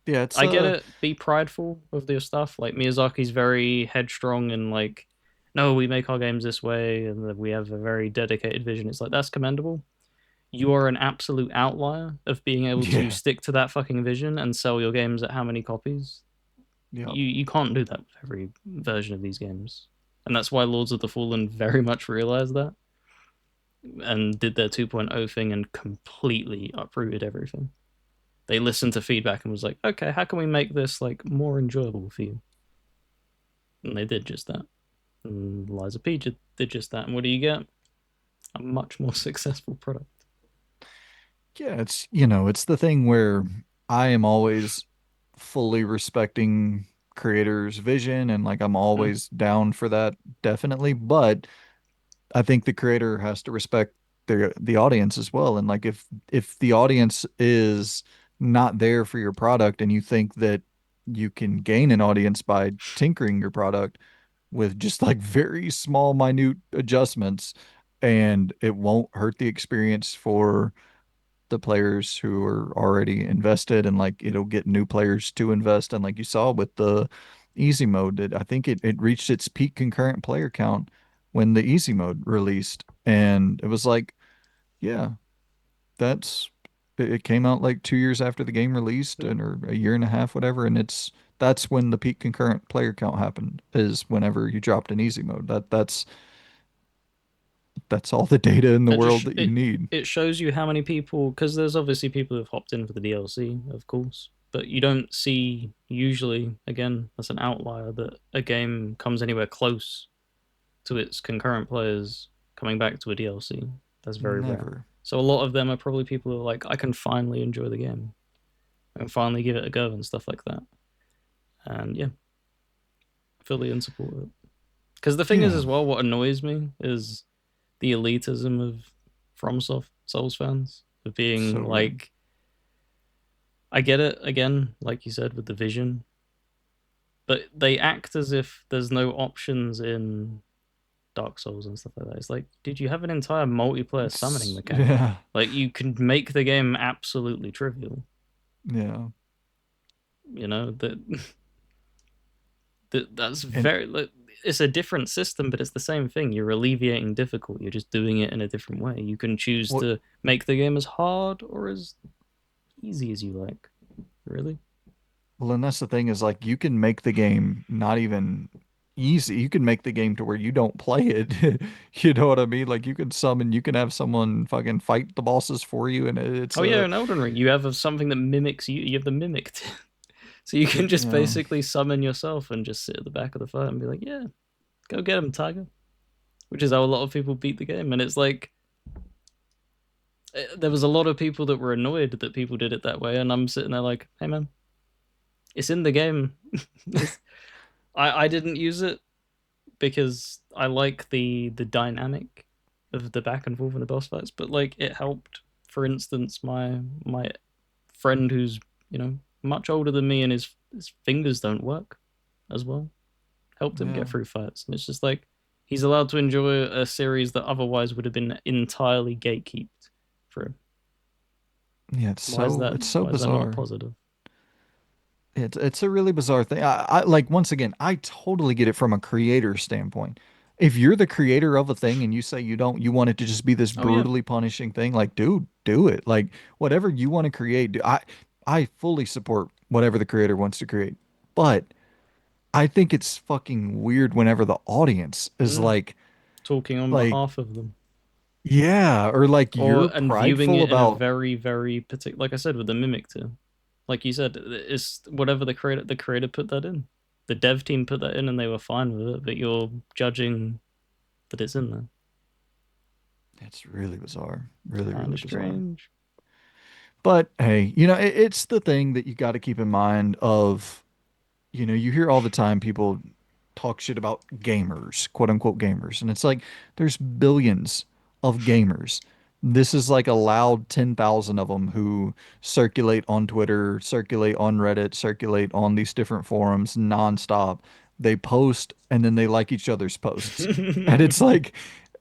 Yeah, it's I get it. Be prideful of your stuff. Like Miyazaki's very headstrong and like, no, we make our games this way and we have a very dedicated vision. It's like that's commendable. You are an absolute outlier of being able to yeah. stick to that fucking vision and sell your games at how many copies. Yep. You can't do that with every version of these games, and that's why Lords of the Fallen very much realized that and did their 2.0 thing and completely uprooted everything. They listened to feedback and was like, okay, how can we make this like more enjoyable for you? And they did just that. And Liza P did just that. And what do you get? A much more successful product. Yeah, it's the thing where I am always fully respecting creators' vision and like I'm Mm. always down for that, definitely. But I think the creator has to respect the audience as well. And like if the audience is not there for your product and you think that you can gain an audience by tinkering your product with just like very small, minute adjustments, and it won't hurt the experience for the players who are already invested, and like it'll get new players to invest. And like you saw with the easy mode, I think it reached its peak concurrent player count when the easy mode released. And it was like, yeah, that's it came out like 2 years after the game released, Yeah. and or a year and a half, whatever. And that's when the peak concurrent player count happened, is whenever you dropped an easy mode. That's all the data in the It world just that you need. it shows you how many people, because there's obviously people who've hopped in for the DLC, of course, but you don't see usually, again, that's an outlier, that a game comes anywhere close to its concurrent players coming back to a DLC. That's very rare. Never. So a lot of them are probably people who are like, I can finally enjoy the game. I can finally give it a go and stuff like that. And yeah, fully in support of it. Because the thing is, Yeah, as well, what annoys me is the elitism of FromSoft Souls fans of being so right. like, I get it again, like you said, with the vision, but they act as if there's no options in Dark Souls and stuff like that. It's like, dude, you have an entire multiplayer summoning mechanic. Yeah, Like, you can make the game absolutely trivial. yeah. You know that's And very. Like, it's a different system, but it's the same thing. You're alleviating difficulty. You're just doing it in a different way. You can choose what to make the game as hard or as easy as you like. Really? well, and that's the thing, is like you can make the game not even easy. You can make the game to where you don't play it. You know what I mean? Like you can have someone fucking fight the bosses for you, and it's Oh yeah, a in Elden Ring, you have something that mimics you. You have the mimicked, so you can just yeah, basically summon yourself and just sit at the back of the fight and be like, "Yeah, go get him, Tiger." Which is how a lot of people beat the game, and it's like there was a lot of people that were annoyed that people did it that way, and I'm sitting there like, "Hey man, it's in the game." I didn't use it because I like the dynamic of the back and forth in the boss fights, but like it helped. For instance, my friend who's much older than me and his fingers don't work as well helped him get yeah, through fights, and it's just like he's allowed to enjoy a series that otherwise would have been entirely gatekeeped for him. yeah. It's so Why is that not a bizarre. positive? It's a really bizarre thing. I like, once again, I totally get it from a creator standpoint. If you're the creator of a thing and you say you want it to just be this Oh yeah. brutally punishing thing, like, dude, do it. Like, whatever you want to create, I fully support whatever the creator wants to create. But I think it's fucking weird whenever the audience is Mm. Talking on like, behalf of them. yeah, or like Or you're and viewing prideful it in a about. very, very particular, like I said, with the mimic too. Like you said, it's whatever the creator put that in. The dev team put that in and they were fine with it, but you're judging that it's in there. It's really bizarre. It's Really, kind really of bizarre. strange. But hey, it's the thing that you got to keep in mind of, you hear all the time people talk shit about gamers, quote unquote gamers. And it's like there's billions of gamers. This is like a loud 10,000 of them who circulate on Twitter, circulate on Reddit, circulate on these different forums nonstop. They post and then they like each other's posts. And it's like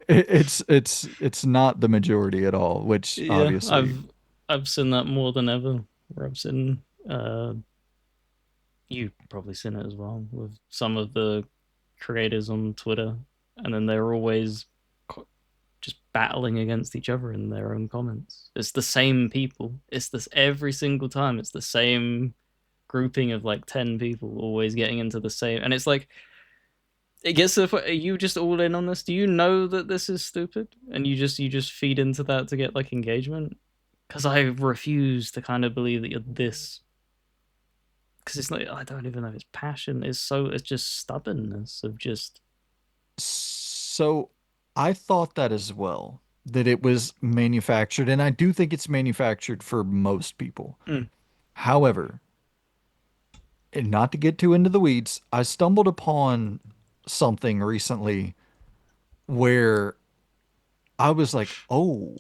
it's not the majority at all, which Yeah, obviously. I've seen that more than ever. Where I've seen you've probably seen it as well with some of the creators on Twitter, and then they're always just battling against each other in their own comments. It's the same people. It's this every single time. It's the same grouping of like 10 people always getting into the same, and it's like it gets to the point, are you just all in on this? Do you know that this is stupid and you just feed into that to get like engagement? Because I refuse to kind of believe that you're this, because it's not, I don't even know if it's passion. It's just stubbornness of just So I thought that as well, that it was manufactured, and I do think it's manufactured for most people. mm. However, and not to get too into the weeds, I stumbled upon something recently where I was like, oh,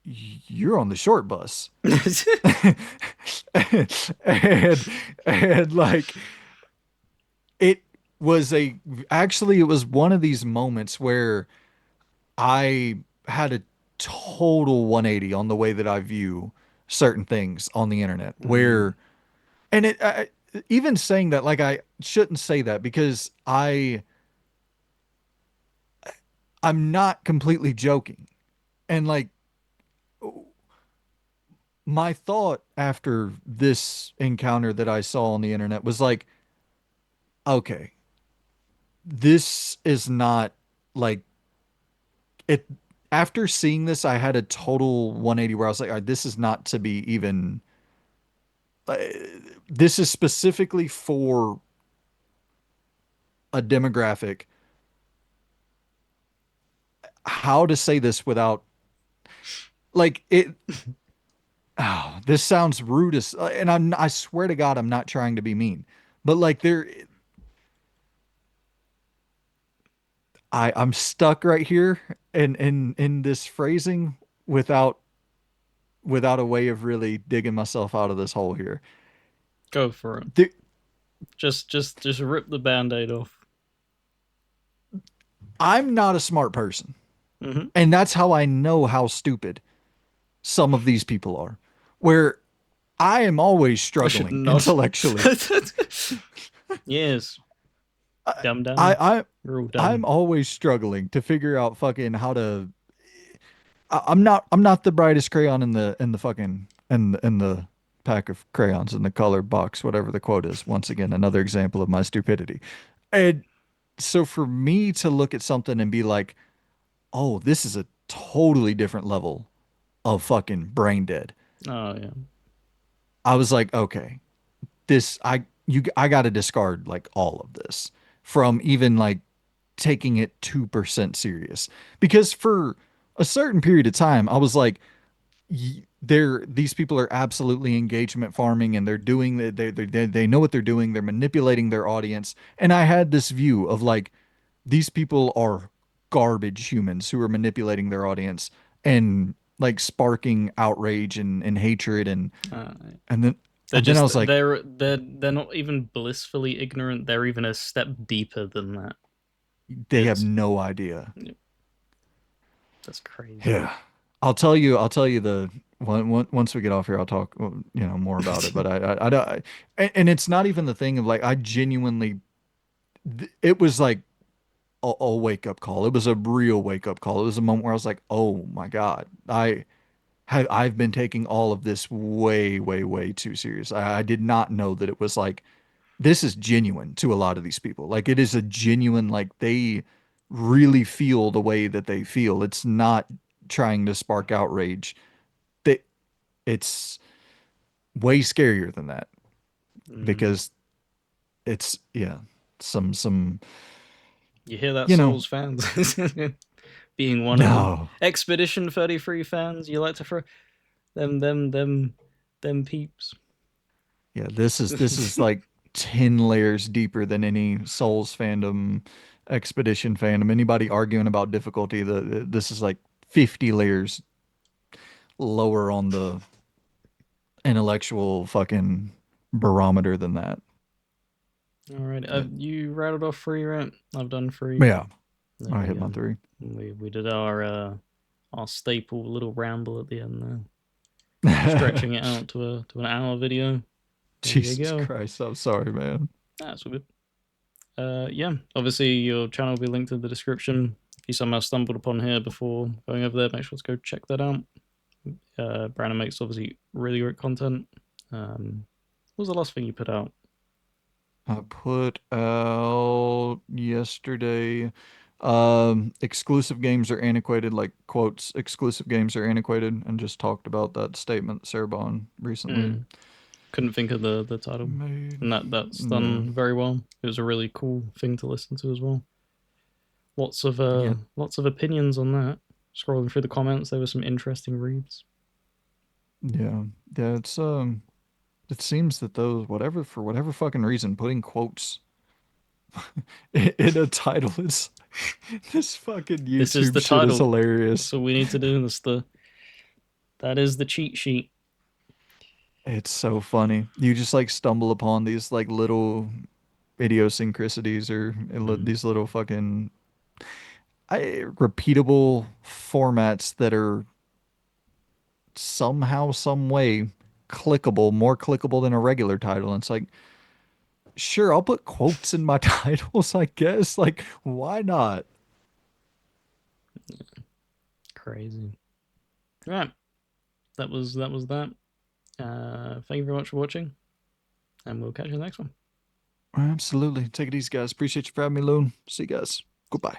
you're on the short bus. and and like it was a actually it was one of these moments where I had a total 180 on the way that I view certain things on the internet. Mm. And even saying that, like, I shouldn't say that because I'm not completely joking. And like, my thought after this encounter that I saw on the internet was like, okay, this is not like it. After seeing this, I had a total 180 where I was like, all right, this is not to be even uh, this is specifically for a demographic. How to say this without like it? Oh, this sounds rude as, and I swear to God, I'm not trying to be mean, but like I'm stuck right here in this phrasing without without a way of really digging myself out of this hole here. Go for it. The, Just rip the band-aid off. I'm not a smart person, Mm-hmm. and that's how I know how stupid some of these people are. Where I am always I should struggling not. intellectually. Yes, I, dumb dumb. I, Real I'm dumb. always struggling to figure out fucking how to. I'm not the brightest crayon in the fucking in the pack of crayons in the color box, whatever the quote is. Once again, another example of my stupidity. And so for me to look at something and be like, oh, this is a totally different level of fucking brain dead. Oh yeah. I was like, okay, I got to discard like all of this from even like taking it 2% serious because for a certain period of time I was like these people are absolutely engagement farming and they're doing they know what they're doing, they're manipulating their audience, and I had this view of like these people are garbage humans who are manipulating their audience and like sparking outrage and hatred Uh, and then they're and then I just was like they're not even blissfully ignorant. They're even a step deeper than that. they have It's no idea. that's crazy. Yeah. I'll tell you once we get off here, I'll talk, more about it. But I don't, and it's not even the thing of like, I genuinely it was like a wake up call. It was a real wake up call. It was a moment where I was like, "Oh my God, I've been taking all of this way, way, way too serious. I did not know that it was like this is genuine to a lot of these people. Like it is a genuine, like they really feel the way that they feel. It's not trying to spark outrage. They, it's way scarier than that Mm. because it's yeah, some You hear that, you know, Souls fans? Being one of them. no. Expedition 33 fans, you like to throw them peeps. Yeah, this is like 10 layers deeper than any Souls fandom, Expedition fandom. Anybody arguing about difficulty, this is like 50 layers lower on the intellectual fucking barometer than that. All right, Uh, you rattled off three, right? I've done three. yeah, There I we hit my go. three. We did our staple little ramble at the end there, stretching it out to an hour video. There you Jesus go. Christ, I'm sorry, man. That's all good. Yeah, obviously your channel will be linked in the description. If you somehow stumbled upon here before going over there, make sure to go check that out. Brandon makes obviously really great content. What was the last thing you put out? I put out yesterday. Exclusive games are antiquated, like quotes, exclusive games are antiquated, and just talked about that statement Cerbon recently Mm, couldn't think of the title, made. and that's Yeah. done very well. It was a really cool thing to listen to as well. Yeah. Lots of opinions on that. Scrolling through the comments, there were some interesting reads. Yeah. Yeah, it seems that those whatever for whatever fucking reason putting quotes in a title is this fucking This is YouTube the shit is title. hilarious. That's what we need to do. That is the cheat sheet. It's so funny. You just like stumble upon these like little idiosyncrasies or Mm. these little fucking repeatable formats that are somehow, some way clickable, more clickable than a regular title. And it's like, sure, I'll put quotes in my titles, I guess. Like, why not? Crazy. Right. That was that. Thank you very much for watching, and we'll catch you in the next one. Absolutely. Take it easy, guys. Appreciate you for having me, Loon. See you guys. Goodbye.